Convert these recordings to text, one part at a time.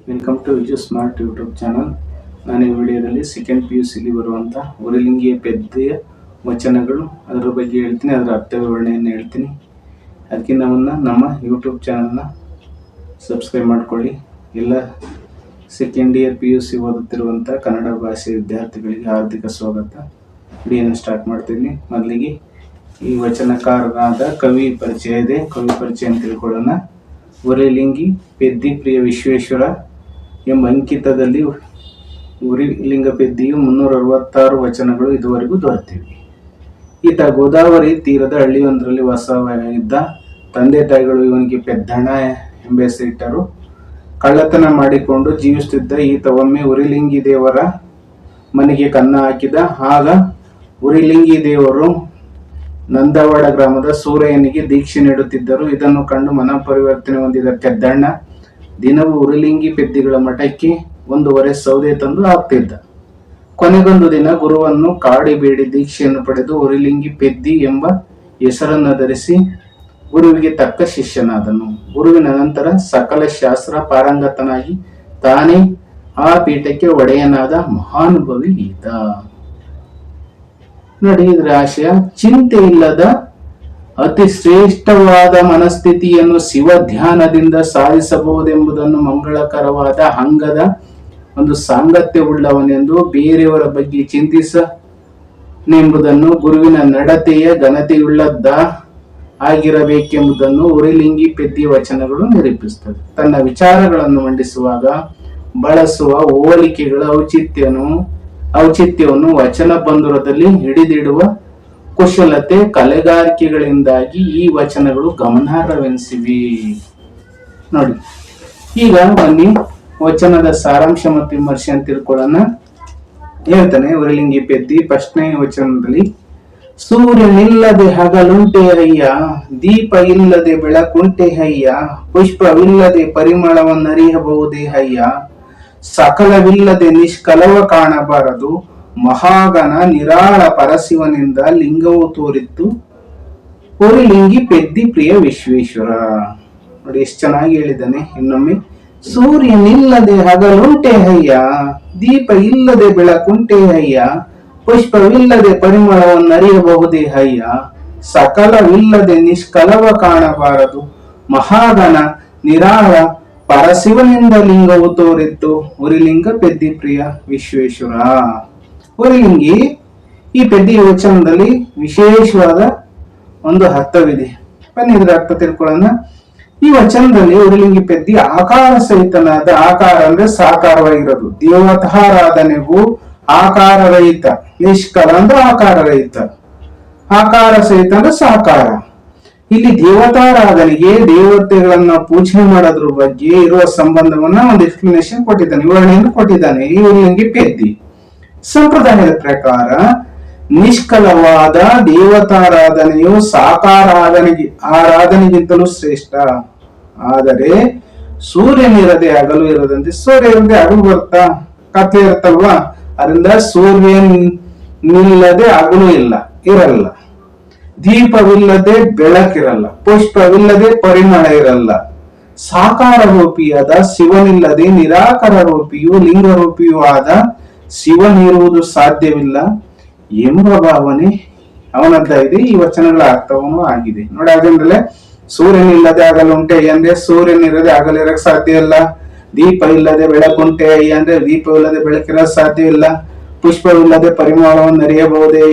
Welcome to Viju smart YouTube channel. ನಾನು ಈ ವಿಡಿಯೋದಲ್ಲಿ ಸೆಕೆಂಡ್ PUCಲಿ ಬರುವಂಥ ಉರಿಲಿಂಗಿಯ ಪೆದ್ದೆಯ ವಚನಗಳು ಅದರ ಬಗ್ಗೆ ಹೇಳ್ತೀನಿ, ಅದರ ಅರ್ಥ ವಿವರಣೆಯನ್ನು ಹೇಳ್ತೀನಿ. ಅದಕ್ಕಿಂತ ಮುನ್ನ ನಮ್ಮ ಯೂಟ್ಯೂಬ್ ಚಾನಲ್ನ ಸಬ್ಸ್ಕ್ರೈಬ್ ಮಾಡಿಕೊಳ್ಳಿ. ಎಲ್ಲ ಸೆಕೆಂಡ್ ಇಯರ್ PUC ಓದುತ್ತಿರುವಂಥ ಕನ್ನಡ ಭಾಷೆ ವಿದ್ಯಾರ್ಥಿಗಳಿಗೆ ಹಾರ್ದಿಕ ಸ್ವಾಗತ. ವಿಡಿಯೋನ ಸ್ಟಾರ್ಟ್ ಮಾಡ್ತೀನಿ. ಮೊದಲಿಗೆ ಈ ವಚನಕಾರರಾದ ಕವಿ ಪರಿಚಯ ಇದೆ, ಕವಿ ಪರಿಚಯ ಅಂತ ತಿಳ್ಕೊಳ್ಳೋಣ. ಉರಿಲಿಂಗಿ ಪೆದ್ದಿ ಪ್ರಿಯ ವಿಶ್ವೇಶ್ವರ ಎಂಬ ಅಂಕಿತದಲ್ಲಿ ಉರಿಲಿಂಗ ಪೆದ್ದಿಯು 366 ವಚನಗಳು ಇದುವರೆಗೂ ದೊರೆತಿವೆ. ಈತ ಗೋದಾವರಿ ತೀರದ ಹಳ್ಳಿಯೊಂದರಲ್ಲಿ ವಾಸವಾಗಿದ್ದ. ತಂದೆ ತಾಯಿಗಳು ಇವನಿಗೆ ಪೆದ್ದಣ್ಣ ಎಂಬ ಹೆಸರಿಟ್ಟರು. ಕಳ್ಳತನ ಮಾಡಿಕೊಂಡು ಜೀವಿಸುತ್ತಿದ್ದ ಈತ ಒಮ್ಮೆ ಉರಿಲಿಂಗಿ ದೇವರ ಮನೆಗೆ ಕನ್ನ ಹಾಕಿದ. ಆಗ ಉರಿಲಿಂಗಿ ದೇವರು ನಂದವಾಡ ಗ್ರಾಮದ ಸೂರಯ್ಯನಿಗೆ ದೀಕ್ಷೆ ನೀಡುತ್ತಿದ್ದರು. ಇದನ್ನು ಕಂಡು ಮನಪರಿವರ್ತನೆ ಹೊಂದಿದ ಪೆದ್ದಣ್ಣ ದಿನವೂ ಉರಿಲಿಂಗಿ ಪೆದ್ದಿಗಳ ಮಠಕ್ಕೆ 1 ಸೌದೆ ತಂದು ಹಾಕ್ತಿದ್ದ. ಕೊನೆಗೊಂದು ದಿನ ಗುರುವನ್ನು ಕಾಡಿಬೇಡಿ ದೀಕ್ಷೆಯನ್ನು ಪಡೆದು ಉರಿಲಿಂಗಿ ಪೆದ್ದಿ ಎಂಬ ಹೆಸರನ್ನು ಧರಿಸಿ ಗುರುವಿಗೆ ತಕ್ಕ ಶಿಷ್ಯನಾದನು. ಗುರುವಿನ ನಂತರ ಸಕಲ ಶಾಸ್ತ್ರ ಪಾರಂಗತನಾಗಿ ತಾನೇ ಆ ಪೀಠಕ್ಕೆ ಒಡೆಯನಾದ ಮಹಾನುಭವಿ ಈತ. ನೋಡಿ, ಇದರ ಆಶಯ ಚಿಂತೆ ಇಲ್ಲದ ಅತಿ ಶ್ರೇಷ್ಠವಾದ ಮನಸ್ಥಿತಿಯನ್ನು ಶಿವ ಧ್ಯಾನದಿಂದ ಸಾಧಿಸಬಹುದೆಂಬುದನ್ನು ಮಂಗಳಕರವಾದ ಅಂಗದ ಒಂದು ಸಾಂಗತ್ಯವುಳ್ಳವನೆಂದು ಬೇರೆಯವರ ಬಗ್ಗೆ ಚಿಂತಿಸನೆಂಬುದನ್ನು ಗುರುವಿನ ನಡತೆಯ ಘನತೆಯುಳ್ಳದ್ದ ಆಗಿರಬೇಕೆಂಬುದನ್ನು ಉರಿಲಿಂಗಿ ಪೆದ್ದಿ ವಚನಗಳು ನಿರೂಪಿಸುತ್ತದೆ. ತನ್ನ ವಿಚಾರಗಳನ್ನು ಮಂಡಿಸುವಾಗ ಬಳಸುವ ಹೋಲಿಕೆಗಳ ಔಚಿತ್ಯವನ್ನು ವಚನ ಬಂಧುರದಲ್ಲಿ ಹಿಡಿದಿಡುವ ಕುಶಲತೆ ಕಲೆಗಾರಿಕೆಗಳಿಂದಾಗಿ ಈ ವಚನಗಳು ಗಮನಾರ್ಹವೆನಿಸಿವೆ. ನೋಡಿ, ಈಗ ಬನ್ನಿ ವಚನದ ಸಾರಾಂಶ ಮತ್ತು ವಿಮರ್ಶೆ ಅಂತ ತಿಳ್ಕೊಳ್ಳೋಣ. ಹೇಳ್ತಾನೆ ಉರಿಲಿಂಗಿ ಪೆದ್ದಿ ಫಸ್ಟ್ನೇ ವಚನದಲ್ಲಿ, ಸೂರ್ಯನಿಲ್ಲದೆ ಹಗಲುಂಟೆ ಅಯ್ಯ, ದೀಪ ಇಲ್ಲದೆ ಬೆಳಕುಂಟೆ ಅಯ್ಯ, ಪುಷ್ಪವಿಲ್ಲದೆ ಪರಿಮಳವನ್ನರಿಯಬಹುದೇ ಅಯ್ಯ, ಸಕಲವಿಲ್ಲದೆ ನಿಷ್ಕಲವ ಕಾಣಬಾರದು, ಮಹಾಗಣ ನಿರಾಳ ಪರಶಿವನಿಂದ ಲಿಂಗವು ತೋರಿತ್ತು ಉರಿಲಿಂಗಿ ಪೆದ್ದಿ ಪ್ರಿಯ ವಿಶ್ವೇಶ್ವರ. ನೋಡಿ ಎಷ್ಟು ಚೆನ್ನಾಗಿ ಹೇಳಿದ್ದಾನೆ. ಇನ್ನೊಮ್ಮೆ, ಸೂರ್ಯನಿಲ್ಲದೆ ಹಗಲುಂಟೆ ಅಯ್ಯ, ದೀಪ ಇಲ್ಲದೆ ಬೆಳಕುಂಟೆ ಅಯ್ಯ, ಪುಷ್ಪವಿಲ್ಲದೆ ಪರಿಮಳವನ್ನರಿಯಬಹುದೇ ಅಯ್ಯ, ಸಕಲವಿಲ್ಲದೆ ನಿಷ್ಕಲವ ಕಾಣಬಾರದು, ಮಹಾಗಣ ನಿರಾಳ ಪರಶಿವನಿಂದ ಲಿಂಗವು ತೋರಿತ್ತು ಉರಿಲಿಂಗ ಪೆದ್ದಿ ಪ್ರಿಯ ವಿಶ್ವೇಶ್ವರ. ಉರಿಲಿಂಗಿ ಈ ಪೆದ್ದಿ ವಚನದಲ್ಲಿ ವಿಶೇಷವಾದ ಒಂದು ಅರ್ಥವಿದೆ. ಬನ್ನಿ ಇದರ ಅರ್ಥ ತಿಳ್ಕೊಳ್ಳೋಣ. ಈ ವಚನದಲ್ಲಿ ಉರಿಲಿಂಗಿ ಪೆದ್ದಿ ಆಕಾರ ಸಹಿತನಾದ, ಆಕಾರ ಅಂದ್ರೆ ಸಾಕಾರವಾಗಿರೋದು, ದೇವತಾರಾಧನೆಗೂ ಆಕಾರ ರಹಿತ, ನಿಷ್ಕಲ ಅಂದ್ರೆ ಆಕಾರ ರಹಿತ, ಆಕಾರ ಸಹಿತ ಅಂದ್ರೆ ಸಾಕಾರ. ಇಲ್ಲಿ ದೇವತಾರಾಧನೆಗೆ ದೇವತೆಗಳನ್ನ ಪೂಜೆ ಮಾಡೋದ್ರ ಬಗ್ಗೆ ಇರುವ ಸಂಬಂಧವನ್ನ ಒಂದು ಎಕ್ಸ್ಪ್ಲನೇಷನ್ ಕೊಟ್ಟಿದ್ದಾನೆ, ವಿವರಣೆಯನ್ನು ಕೊಟ್ಟಿದ್ದಾನೆ ಈ ಉರಿಲಿಂಗಿ ಪೆದ್ದಿ. ಸಂಪ್ರದಾಯದ ಪ್ರಕಾರ ನಿಷ್ಕಲವಾದ ದೇವತಾರಾಧನೆಯು ಸಾಕಾರ ಆರಾಧನೆಗಿಂತಲೂ ಶ್ರೇಷ್ಠ. ಆದರೆ ಸೂರ್ಯನಿರದೆ ಹಗಲು ಇರದಂತೆ, ಸೂರ್ಯ ಇರದೆ ಹಗಲು ಬರ್ತಾ ಕತ್ಲೆ ಇರುತ್ತಲ್ವಾ, ಅದರಿಂದ ಸೂರ್ಯನಿಲ್ಲದೆ ಹಗಲು ಇರಲ್ಲ, ದೀಪವಿಲ್ಲದೆ ಬೆಳಕಿರಲ್ಲ, ಪುಷ್ಪವಿಲ್ಲದೆ ಪರಿಮಳ ಇರಲ್ಲ, ಸಾಕಾರ ರೂಪಿಯಾದ ಶಿವನಿಲ್ಲದೆ ನಿರಾಕಾರ ರೂಪಿಯು ಲಿಂಗರೂಪಿಯೂ ಆದ ಶಿವನಿರುವುದು ಸಾಧ್ಯವಿಲ್ಲ ಎಂಬ ಭಾವನೆ ಅವನದ್ದ ಇದೆ. ಈ ವಚನಗಳ ಅರ್ಥವೂ ಆಗಿದೆ. ನೋಡಿ, ಅದರಿಂದಲೇ ಸೂರ್ಯನಿಲ್ಲದೆ ಹಗಲುಂಟೆ ಅಂದ್ರೆ ಸೂರ್ಯನಿರದೆ ಹಗಲಿರಕ್ ಸಾಧ್ಯ ಇಲ್ಲ, ದೀಪ ಇಲ್ಲದೆ ಬೆಳಕುಂಟೆ ಅಂದ್ರೆ ದೀಪವಿಲ್ಲದೆ ಬೆಳಕಿರಕ್ ಸಾಧ್ಯ ಇಲ್ಲ, ಪುಷ್ಪವಿಲ್ಲದೆ ಪರಿಮಳವನ್ನು ಅರಿಯಬಹುದೇ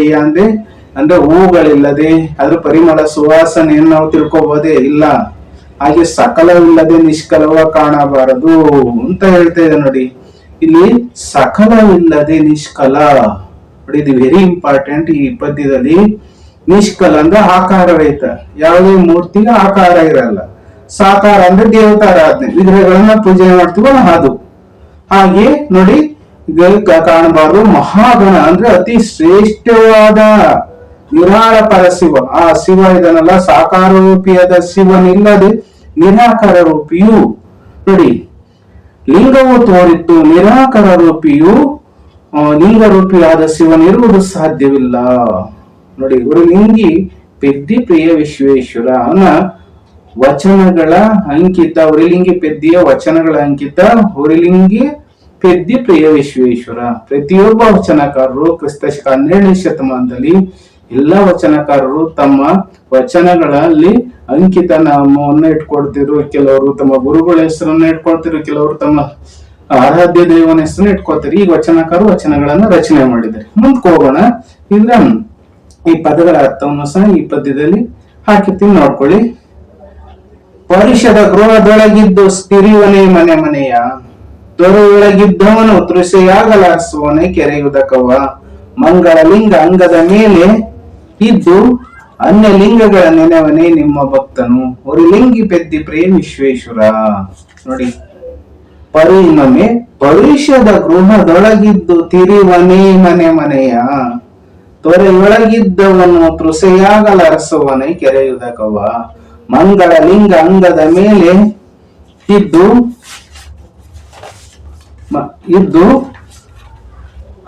ಅಂದ್ರೆ ಹೂಗಳಿಲ್ಲದೆ ಅದ್ರ ಪರಿಮಳ ಸುವಾಸನೆಯನ್ನು ನಾವು ತಿಳ್ಕೋಬಹುದೇ ಇಲ್ಲ. ಹಾಗೆ ಸಕಲವಿಲ್ಲದೆ ನಿಷ್ಕಲವ ಕಾಣಬಾರದು ಅಂತ ಹೇಳ್ತಾ ಇದೆ. ನೋಡಿ, ಇಲ್ಲಿ ಸಕಲವಿಲ್ಲದೆ ನಿಷ್ಕಲ, ನೋಡಿ ಇದು ವೆರಿ ಇಂಪಾರ್ಟೆಂಟ್. ಈ ಪದ್ಯದಲ್ಲಿ ನಿಷ್ಕಲ ಅಂದ್ರೆ ಆಕಾರ ರಹಿತ, ಯಾವುದೇ ಮೂರ್ತಿಗೆ ಆಕಾರ ಇರಲ್ಲ. ಸಾಕಾರ ಅಂದ್ರೆ ದೇವತಾರಾಧನೆ, ವಿಗ್ರಹಗಳನ್ನ ಪೂಜೆ ಮಾಡ್ತೀವಲ್ಲ ಅದು. ಹಾಗೆ ನೋಡಿ ಕಾಣಬಾರದು. ಮಹಾಗಣ ಅಂದ್ರೆ ಅತಿ ಶ್ರೇಷ್ಠವಾದ ನಿರಾಳ ಪರಶಿವ, ಆ ಶಿವ ಇದನ್ನಲ್ಲ, ಸಾಕಾರ ರೂಪಿಯಾದ ಶಿವನಿಲ್ಲದೆ ನಿರಾಕಾರ ರೂಪಿಯು. ನೋಡಿ, ಲಿಂಗವು ತೋರಿತ್ತು, ನಿರಾಕಾರ ರೂಪಿಯು ಲಿಂಗರೂಪಿಯಾದ ಶಿವನಿರುವುದು ಸಾಧ್ಯವಿಲ್ಲ. ನೋಡಿ, ಉರಿಲಿಂಗಿ ಪೆದ್ದಿ ಪ್ರಿಯ ವಿಶ್ವೇಶ್ವರ ಅವನ ವಚನಗಳ ಅಂಕಿತ ಉರಿಲಿಂಗಿ ಪೆದ್ದಿಯ ವಚನಗಳ ಅಂಕಿತ ಉರಿಲಿಂಗಿ ಪೆದ್ದಿ ಪ್ರಿಯ ವಿಶ್ವೇಶ್ವರ. ಪ್ರತಿಯೊಬ್ಬ ವಚನಕಾರರು ಕ್ರಿಸ್ತಶಕ 12ನೇ ಶತಮಾನದಲ್ಲಿ ಎಲ್ಲ ವಚನಕಾರರು ತಮ್ಮ ವಚನಗಳಲ್ಲಿ ಅಂಕಿತ ನಾಮವನ್ನು ಇಟ್ಕೊಳ್ತಿದ್ರು. ಕೆಲವರು ತಮ್ಮ ಗುರುಗಳ ಹೆಸರನ್ನ ಇಟ್ಕೊಳ್ತಿದ್ರು, ಕೆಲವರು ತಮ್ಮ ಆರಾಧ್ಯ ದೇವನ ಹೆಸರನ್ನ ಇಟ್ಕೊಳ್ತಾರೆ. ಈ ವಚನಕಾರರು ವಚನಗಳನ್ನ ರಚನೆ ಮಾಡಿದ್ದಾರೆ. ಮುಂದಕ್ಕೆ ಹೋಗೋಣ. ಇದ್ರ ಈ ಪದಗಳ ಅರ್ಥವನ್ನು ಸಹ ಈ ಪದ್ಯದಲ್ಲಿ ಹಾಕಿರ್ತೀವಿ, ನೋಡ್ಕೊಳ್ಳಿ. ಪರುಷದ ಗೃಹದೊಳಗಿದ್ದು ಸ್ಥಿರಿವನೇ ಮನೆ ಮನೆಯ, ತೊರೆಯೊಳಗಿದ್ದವನು ತೃಷೆಯಾಗಲಾರಿಸುವನೇ ಕೆರೆಯುವುದಕ್ಕವ. ಮಂಗಳ ಲಿಂಗ ಅಂಗದ ಮೇಲೆ ಇದ್ದು ಅನ್ಯ ಲಿಂಗಗಳ ನೆನವನೇ ನಿಮ್ಮ ಭಕ್ತನು. ಉರಿಲಿಂಗಿ ಪೆದ್ದಿ ಪ್ರೇಮ ವಿಶ್ವೇಶ್ವರ. ನೋಡಿ, ಇನ್ನೊಮ್ಮೆ ಪರುಷದ ಗೃಹದೊಳಗಿದ್ದು ತಿರಿವನೇ ಮನೆ ಮನೆಯ, ತೊರೆಯೊಳಗಿದ್ದವನು ತೃಷೆಯಾಗಲಾರಿಸುವನೇ ಕೆರೆಯುವುದಕ್ಕವ. ಮಂಗಳ ಲಿಂಗ ಅಂಗದ ಮೇಲೆ ಇದ್ದು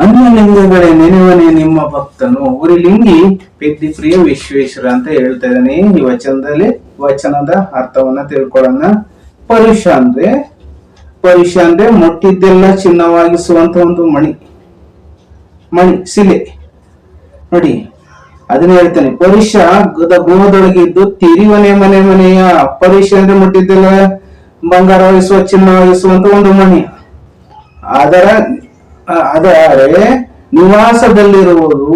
ಅನ್ಯ ಲಿಂಗಗಳೇ ನೆನೆವನೇ ನಿಮ್ಮ ಭಕ್ತನು. ಉರಿಲಿಂಗಿ ಪೆದ್ದಿ ಪ್ರಿಯ ವಿಶ್ವೇಶ್ವರ ಅಂತ ಹೇಳ್ತಾ ಇದ್ದಾನೆ ಈ ವಚನದಲ್ಲಿ. ವಚನದ ಅರ್ಥವನ್ನ ತಿಳ್ಕೊಳ್ಳೋಣ. ಪರುಷ ಅಂದ್ರೆ ಮುಟ್ಟಿದ್ದೆಲ್ಲ ಚಿನ್ನವಾಗಿಸುವಂತ ಒಂದು ಮಣಿ ಶಿಲೆ. ನೋಡಿ, ಅದನ್ನ ಹೇಳ್ತಾನೆ. ಪರುಷ ಗೃಹದೊಳಗಿದ್ದು ತಿರಿವನೆ ಮನೆ ಮನೆಯ. ಪರುಷ ಅಂದ್ರೆ ಮುಟ್ಟಿದ್ದೆಲ್ಲ ಬಂಗಾರವಾಗಿಸುವ ಚಿನ್ನವಾಗಿಸುವಂತ ಒಂದು ಮಣಿ. ಆದರೆ ನಿವಾಸದಲ್ಲಿರುವುದು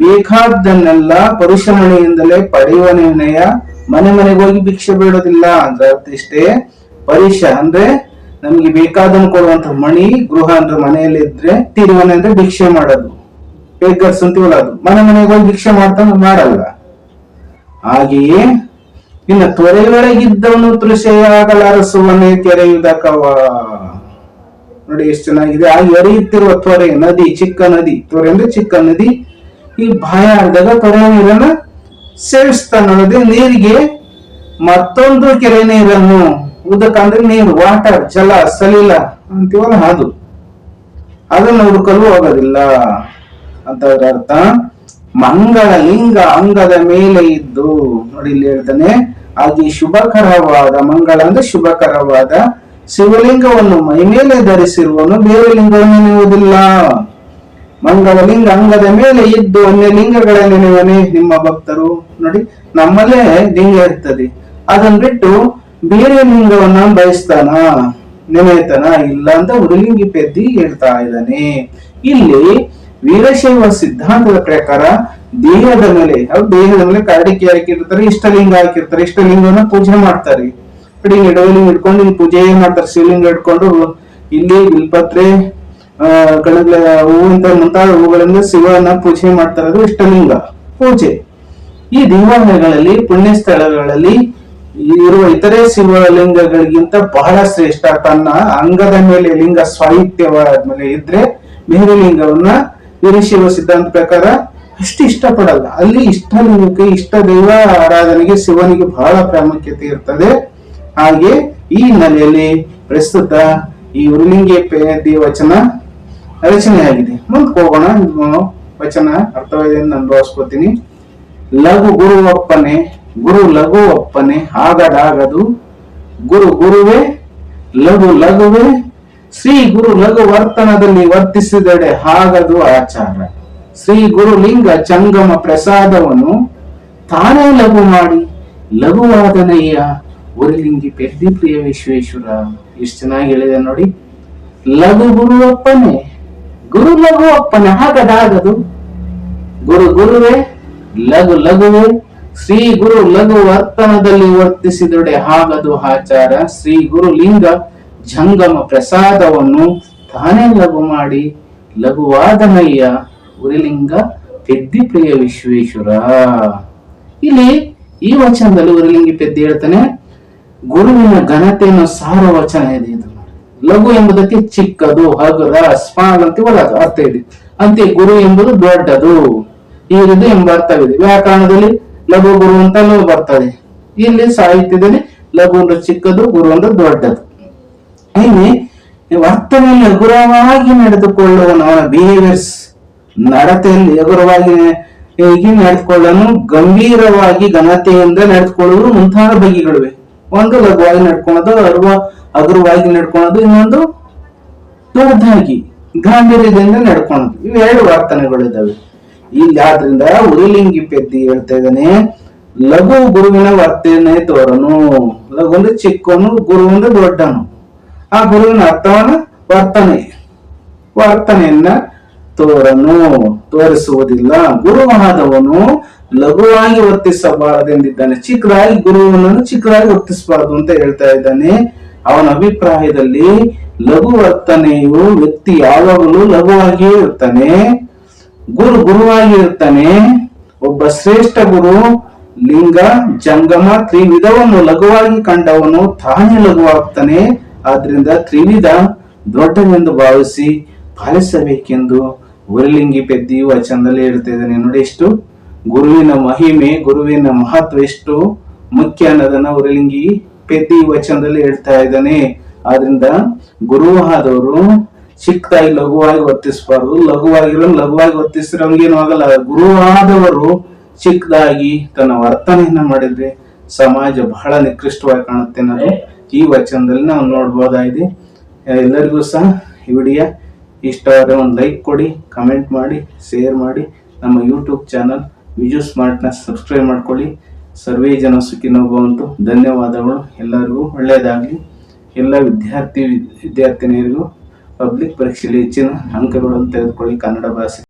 ಬೇಕಾದ್ದನ್ನೆಲ್ಲ ಪರುಷ ಮಣಿಯಿಂದಲೇ ಪಡೆಯುವನೇ ವಿನಯ. ಮನೆ ಮನೆಗೆ ಹೋಗಿ ಭಿಕ್ಷೆ ಬೇಡೋದಿಲ್ಲ ಅಂದ್ರೆ ಅರ್ಥ ಇಷ್ಟೇ. ಪರುಷ ಅಂದ್ರೆ ನಮ್ಗೆ ಬೇಕಾದನ್ನು ಕೊಡುವಂತ ಮಣಿ. ಗೃಹ ಅಂದ್ರೆ ಮನೆಯಲ್ಲಿ ಇದ್ರೆ, ತಿರುವನೆ ಅಂದ್ರೆ ಭಿಕ್ಷೆ ಮಾಡೋದು, ಬೇಕರ್ಸ್ ಅಂತೀವಲ್ಲ, ಅದು ಮನೆ ಮನೆಗೆ ಹೋಗಿ ಭಿಕ್ಷೆ ಮಾಡಲ್ಲ. ಹಾಗೆಯೇ ಇನ್ನು ತೊರೆಯೊಳಗಿದ್ದವನು ತೃಷೆಯಾಗಲಾರಿಸುವನೇ ಕೆರೆಯುವುದಕ್ಕವ. ನೋಡಿ ಎಷ್ಟು ಚೆನ್ನಾಗಿದೆ. ಆಗಿ ಹರಿಯುತ್ತಿರುವ ತೊರೆ ನದಿ, ಚಿಕ್ಕ ನದಿ. ತೊರೆ ಅಂದ್ರೆ ಚಿಕ್ಕ ನದಿ. ಈ ಬಾಯಾರ್ದಾಗ ತೊರೆ ನೀರನ್ನ ಸೇವಿಸ್ತಾನಲ್ಲದೆ ನೀರಿಗೆ ಮತ್ತೊಂದು ಕೆರೆ ನೀರನ್ನು, ಉದಕ ಅಂದ್ರೆ ನೀರು, ವಾಟರ್, ಜಲ, ಸಲಿಲ ಅಂತೀವಲ್ಲ, ಅದನ್ನು ಹುಡುಕಲು ಹೋಗೋದಿಲ್ಲ ಅಂತ ಅರ್ಥ. ಮಂಗಳ ಲಿಂಗ ಅಂಗದ ಮೇಲೆ ಇದ್ದು, ನೋಡಿ ಇಲ್ಲಿ ಹೇಳ್ತಾನೆ, ಹಾಗೆ ಶುಭಕರವಾದ, ಮಂಗಳ ಅಂದ್ರೆ ಶುಭಕರವಾದ ಶಿವಲಿಂಗವನ್ನು ಮೈಮೇಲೆ ಧರಿಸಿರುವನು ಬೇರೆ ಲಿಂಗವನ್ನು ನೆನೆಯುವುದಿಲ್ಲ. ಮಂಗಳ ಲಿಂಗ ಅಂಗದ ಮೇಲೆ ಇದ್ದು ಅನ್ಯ ಲಿಂಗಗಳ ನೆನೆಯವನೇ ನಿಮ್ಮ ಭಕ್ತರು. ನೋಡಿ, ನಮ್ಮಲ್ಲೇ ಲಿಂಗ ಇರ್ತದೆ, ಅದನ್ನ ಬಿಟ್ಟು ಬೇರೆ ಲಿಂಗವನ್ನ ಬಯಸ್ತಾನ, ನೆನೆಯುತ್ತಾನ? ಇಲ್ಲ ಅಂತ ಉರಿಲಿಂಗಿ ಪೆದ್ದಿ ಹೇಳ್ತಾ ಇದ್ದಾನೆ. ಇಲ್ಲಿ ವೀರಶೈವ ಸಿದ್ಧಾಂತದ ಪ್ರಕಾರ ದೇಹದ ಮೇಲೆ ಕರಡಿಕೆ ಹಾಕಿರ್ತಾರೆ, ಇಷ್ಟಲಿಂಗ ಹಾಕಿರ್ತಾರೆ. ಇಷ್ಟಲಿಂಗವನ್ನ ಪೂಜೆ ಮಾಡ್ತಾರೆ. ಡೈಲಿಂಗ್ ಇಟ್ಕೊಂಡು ಇಲ್ಲಿ ಪೂಜೆ ಮಾಡ್ತಾರೆ. ಶಿವಲಿಂಗ ಇಟ್ಕೊಂಡು ಇಲ್ಲಿ ಬಿಲ್ಪತ್ರೆ, ಕಣಗಳ ಹೂವು ಅಂತ ಮುಂತಾದ ಹೂಗಳಿಂದ ಶಿವನ ಪೂಜೆ ಮಾಡ್ತಾರೆ. ಅದು ಇಷ್ಟಲಿಂಗ ಪೂಜೆ. ಈ ದೇವಾಲಯಗಳಲ್ಲಿ, ಪುಣ್ಯ ಸ್ಥಳಗಳಲ್ಲಿ ಇರುವ ಇತರೆ ಶಿವಲಿಂಗಗಳಿಗಿಂತ ಬಹಳ ಶ್ರೇಷ್ಠ. ತನ್ನ ಅಂಗದ ಮೇಲೆ ಲಿಂಗ ಸ್ವಾಯಿತ್ಯವಾದ ಮೇಲೆ ಇದ್ರೆ ಬೇರೆ ಲಿಂಗವನ್ನ ವೀರಶೈವ ಸಿದ್ಧಾಂತ ಪ್ರಕಾರ ಅಷ್ಟು ಇಷ್ಟಪಡಲ್ಲ. ಅಲ್ಲಿ ಇಷ್ಟಲಿಂಗಕ್ಕೆ, ಇಷ್ಟ ದೈವ ಆರಾಧನೆಗೆ, ಶಿವನಿಗೆ ಬಹಳ ಪ್ರಾಮುಖ್ಯತೆ ಇರ್ತದೆ. ಹಾಗೆ ಈ ಹಿನ್ನೆಲೆಯಲ್ಲಿ ಪ್ರಸ್ತುತ ಈ ಉರಿಲಿಂಗಿ ಪೆದ್ದಿ ವಚನ ರಚನೆಯಾಗಿದೆ. ಮುಂದಕ್ಕೆ ಹೋಗೋಣ. ವಚನ ಅರ್ಥವಾಗಿದೆ ನಾನು ಭಾವಿಸ್ಕೋತೀನಿ. ಲಘು ಗುರು ಒಪ್ಪನೆ, ಗುರು ಲಘು ಒಪ್ಪನೆ ಆಗದಾಗದು. ಗುರು ಗುರುವೇ ಲಘು ಲಘುವೇ, ಶ್ರೀ ಗುರು ಲಘು ವರ್ತನದಲ್ಲಿ ವರ್ತಿಸಿದಡೆ ಆಗದು ಆಚಾರ. ಶ್ರೀ ಗುರು ಲಿಂಗ ಜಂಗಮ ಪ್ರಸಾದವನ್ನು ತಾನೇ ಲಘು ಮಾಡಿ ಲಘುವಾದನಯ್ಯ ಉರಿಲಿಂಗಿ ಪೆದ್ದಿ ಪ್ರಿಯ ವಿಶ್ವೇಶ್ವರ. ಎಷ್ಟು ಚೆನ್ನಾಗಿ ಹೇಳಿದೆ ನೋಡಿ. ಲಘು ಗುರು ಅಪ್ಪನೆ, ಗುರು ಲಘು ಅಪ್ಪನೆ ಆಗದಾಗದು. ಗುರು ಗುರುವೇ ಲಘು ಲಘುವೇ, ಶ್ರೀ ಗುರು ಲಘು ವರ್ತನದಲ್ಲಿ ವರ್ತಿಸಿದೊಡೆ ಆಗದು ಆಚಾರ. ಶ್ರೀ ಗುರು ಲಿಂಗ ಜಂಗಮ ಪ್ರಸಾದವನ್ನು ತಾನೇ ಲಘು ಮಾಡಿ ಲಘುವಾದನಯ್ಯ ಉರಿಲಿಂಗ ಪೆದ್ದಿ ಪ್ರಿಯ ವಿಶ್ವೇಶ್ವರ. ಇಲ್ಲಿ ಈ ವಚನದಲ್ಲಿ ಉರಿಲಿಂಗಿ ಪೆದ್ದಿ ಹೇಳ್ತಾನೆ, ಗುರುವಿನ ಘನತೆಯನ್ನು ಸಾರ ವಚನ ಇದೆ ಇದು. ಲಘು ಎಂಬುದಕ್ಕೆ ಚಿಕ್ಕದು, ಹಗುರ, ಸ್ಮಾಲ್ ಅಂತೀವಲ್ಲ, ಅದು ಅರ್ಥ ಇದೆ. ಅಂತೆ ಗುರು ಎಂಬುದು ದೊಡ್ಡದು, ಇರುದು ಎಂಬ ಅರ್ಥವಿದೆ. ವ್ಯಾಕರಣದಲ್ಲಿ ಲಘು ಗುರು ಅಂತಲೂ ಬರ್ತದೆ. ಇಲ್ಲಿ ಸಾಹಿತ್ಯದಲ್ಲಿ ಲಘು ಅಂದ್ರೆ ಚಿಕ್ಕದು, ಗುರು ಅಂದ್ರೆ ದೊಡ್ಡದು. ಇಲ್ಲಿ ವರ್ತನೆಯಲ್ಲಿ ಹಗುರವಾಗಿ ನಡೆದುಕೊಳ್ಳುವನು, ಅವನ ಬಿಹೇವಿಯರ್ಸ್, ನಡತೆಯಲ್ಲಿ ಹಗುರವಾಗಿ ನಡೆದುಕೊಳ್ಳನು, ಗಂಭೀರವಾಗಿ ಘನತೆಯಿಂದ ನಡೆದುಕೊಳ್ಳುವುದು ಮುಂತಾದ ಬಗೆಗಳಿವೆ. ಒಂದು ಲಘುವಾಗಿ ನಡ್ಕೊಳೋದು, ಹಗುರವಾಗಿ ನಡ್ಕೊಳೋದು, ಇನ್ನೊಂದು ದೊಡ್ಡದಾಗಿ ಗಾಂಭೀರ್ಯದಿಂದ ನಡ್ಕೊಳೋದು. ಇವು ಎರಡು ವರ್ತನೆಗಳಿದ್ದಾವೆ. ಇಲ್ಲಿ ಆದ್ರಿಂದ ಉರಿಲಿಂಗಿ ಪೆದ್ದಿ ಹೇಳ್ತಾ ಇದ್ದಾನೆ, ಲಘು ಗುರುವಿನ ವರ್ತನೆ ತೋರನು. ಲಘು ಅಂದ್ರೆ ಚಿಕ್ಕವನು, ಗುರು ಅಂದ್ರೆ ದೊಡ್ಡನು. ಆ ಗುರುವಿನ ಅರ್ಥವನ್ನ ವರ್ತನೆಯನ್ನ ತೋರಿಸುವುದಿಲ್ಲ. ಗುರುವಾದವನು ಲಘುವಾಗಿ ವರ್ತಿಸಬಾರದೆಂದಿದ್ದಾನೆ. ಚಿಕ್ಕದಾಗಿ ಗುರುವನನ್ನು ಚಿಕ್ಕದಾಗಿ ವರ್ತಿಸಬಾರದು ಅಂತ ಹೇಳ್ತಾ ಇದ್ದಾನೆ. ಅವನ ಅಭಿಪ್ರಾಯದಲ್ಲಿ ಲಘು ವರ್ತನೆಯು ವ್ಯಕ್ತಿ ಯಾವಾಗಲೂ ಲಘುವಾಗಿಯೇ ಇರ್ತಾನೆ, ಗುರುವಾಗಿ ಇರ್ತಾನೆ. ಒಬ್ಬ ಶ್ರೇಷ್ಠ ಗುರು ಲಿಂಗ ಜಂಗಮ ತ್ರಿವಿಧವನ್ನು ಲಘುವಾಗಿ ಕಂಡವನು ತಾನೇ ಲಘುವಾಗ್ತಾನೆ. ಆದ್ರಿಂದ ತ್ರಿವಿಧ ದೊಡ್ಡವೆಂದು ಭಾವಿಸಿ ಪಾಲಿಸಬೇಕೆಂದು ಉರಿಲಿಂಗಿ ಪೆದ್ದಿ ವಚನದಲ್ಲಿ ಹೇಳ್ತಾ ಇದ್ದಾನೆ. ನೋಡಿ, ಎಷ್ಟು ಗುರುವಿನ ಮಹಿಮೆ, ಗುರುವಿನ ಮಹತ್ವ ಎಷ್ಟು ಮುಖ್ಯ ಅನ್ನೋದನ್ನ ಉರಿಲಿಂಗಿ ಪೆದ್ದಿ ವಚನದಲ್ಲಿ ಹೇಳ್ತಾ ಇದ್ದಾನೆ. ಆದ್ರಿಂದ ಗುರುವಾದವರು ಚಿಕ್ಕದಾಗಿ ಲಘುವಾಗಿ ವರ್ತಿಸಬಾರದು. ಲಘುವಾಗಿ ವರ್ತಿಸಿರೋಂಗೇನು ಆಗಲ್ಲ. ಗುರುವಾದವರು ಚಿಕ್ಕದಾಗಿ ತನ್ನ ವರ್ತನೆಯನ್ನ ಮಾಡಿದ್ರೆ ಸಮಾಜ ಬಹಳ ನಿಕೃಷ್ಟವಾಗಿ ಕಾಣುತ್ತೆ ಅನ್ನೋದು ಈ ವಚನದಲ್ಲಿ ನಾವು ನೋಡ್ಬೋದಾಗಿದೆ. ಎಲ್ಲರಿಗೂ ಸಹ ಈ ವಿಡಿಯೋ ಇಷ್ಟವಾದರೆ ಒಂದು ಲೈಕ್ ಕೊಡಿ, ಕಮೆಂಟ್ ಮಾಡಿ, ಶೇರ್ ಮಾಡಿ. ನಮ್ಮ ಯೂಟ್ಯೂಬ್ ಚಾನಲ್ ವಿಜು ಸ್ಮಾರ್ಟ್ನ ಸಬ್ಸ್ಕ್ರೈಬ್ ಮಾಡ್ಕೊಳ್ಳಿ. ಸರ್ವೇ ಜನ ಸುಖಿನೋ ಭವಂತು. ಧನ್ಯವಾದಗಳು. ಎಲ್ಲರಿಗೂ ಒಳ್ಳೆಯದಾಗಲಿ. ಎಲ್ಲ ವಿದ್ಯಾರ್ಥಿನಿಯರಿಗೂ ಪಬ್ಲಿಕ್ ಪರೀಕ್ಷೆಯಲ್ಲಿ ಹೆಚ್ಚಿನ ಅಂಕಗಳನ್ನು ತೆಗೆದುಕೊಳ್ಳಿ ಕನ್ನಡ ಭಾಷೆ.